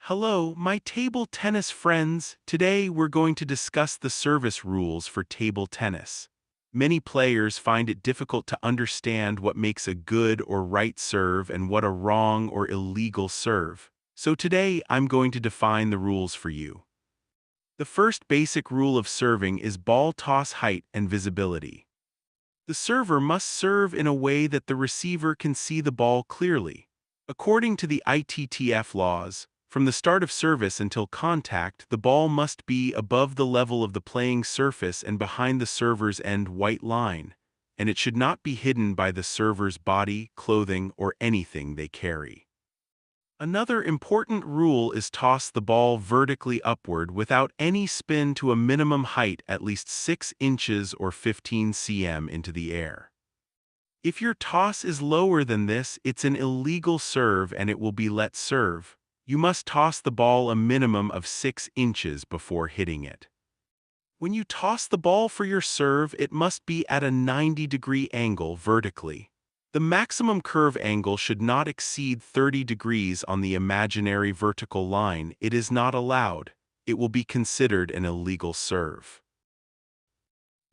Hello, my table tennis friends. Today we're going to discuss the service rules for table tennis. Many players find it difficult to understand what makes a good or right serve and what a wrong or illegal serve. So today I'm going to define the rules for you. The first basic rule of serving is ball toss height and visibility. The server must serve in a way that the receiver can see the ball clearly. According to the ITTF laws, from the start of service until contact, the ball must be above the level of the playing surface and behind the server's end white line, and it should not be hidden by the server's body, clothing, or anything they carry. Another important rule is toss the ball vertically upward without any spin to a minimum height at least 6 inches or 15 cm into the air. If your toss is lower than this, it's an illegal serve and it will be let serve. You must toss the ball a minimum of 6 inches before hitting it. When you toss the ball for your serve, it must be at a 90-degree angle vertically. The maximum curve angle should not exceed 30 degrees on the imaginary vertical line. It is not allowed. It will be considered an illegal serve.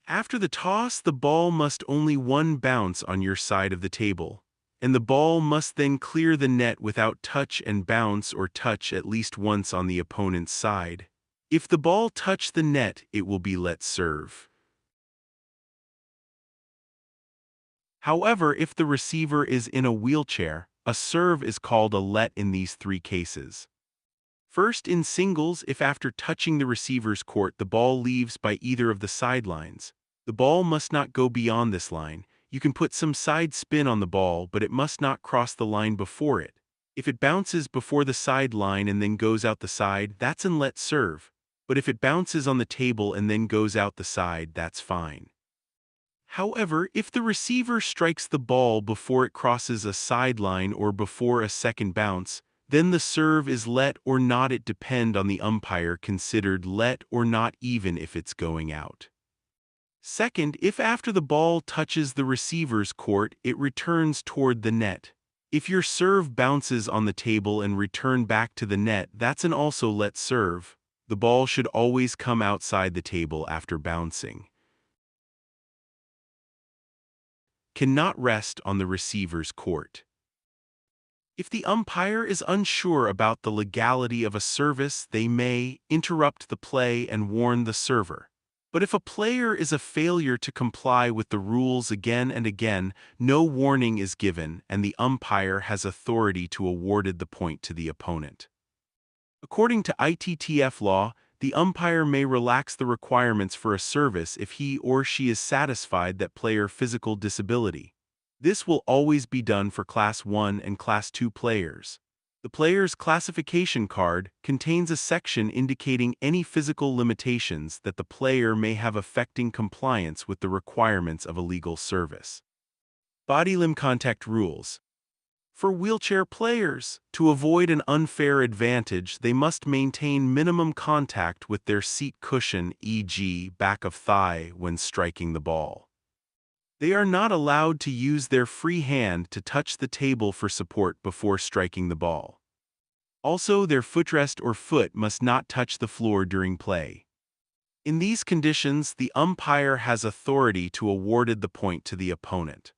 After the toss, the ball must only one bounce on your side of the table, and the ball must then clear the net without touch and bounce or touch at least once on the opponent's side. If the ball touch the net, it will be let serve. However, if the receiver is in a wheelchair, a serve is called a let in these three cases. First, in singles, if after touching the receiver's court the ball leaves by either of the sidelines, the ball must not go beyond this line. You can put some side spin on the ball, but it must not cross the line before it. If it bounces before the side line and then goes out the side, that's an let serve. But if it bounces on the table and then goes out the side, that's fine. However, if the receiver strikes the ball before it crosses a sideline or before a second bounce, then the serve is let or not. It depend on the umpire considered let or not even if it's going out. Second, if after the ball touches the receiver's court, it returns toward the net. If your serve bounces on the table and return back to the net, that's an also let serve. The ball should always come outside the table after bouncing. Cannot rest on the receiver's court. If the umpire is unsure about the legality of a service, they may interrupt the play and warn the server. But if a player is a failure to comply with the rules again and again, no warning is given and the umpire has authority to award the point to the opponent. According to ITTF law, the umpire may relax the requirements for a service if he or she is satisfied that player physical disability. This will always be done for Class 1 and Class 2 players. The player's classification card contains a section indicating any physical limitations that the player may have affecting compliance with the requirements of a legal service. Body limb contact rules. For wheelchair players, to avoid an unfair advantage, they must maintain minimum contact with their seat cushion, e.g., back of thigh, when striking the ball. They are not allowed to use their free hand to touch the table for support before striking the ball. Also, their footrest or foot must not touch the floor during play. In these conditions, the umpire has authority to award the point to the opponent.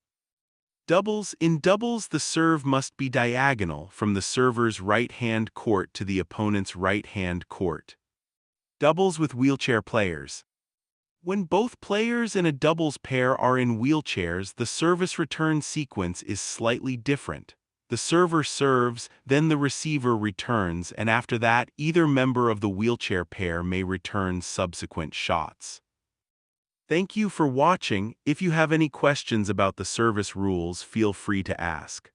Doubles. In doubles, the serve must be diagonal from the server's right-hand court to the opponent's right-hand court. Doubles with wheelchair players. When both players in a doubles pair are in wheelchairs, the service return sequence is slightly different. The server serves, then the receiver returns, and after that, either member of the wheelchair pair may return subsequent shots. Thank you for watching. If you have any questions about the service rules, feel free to ask.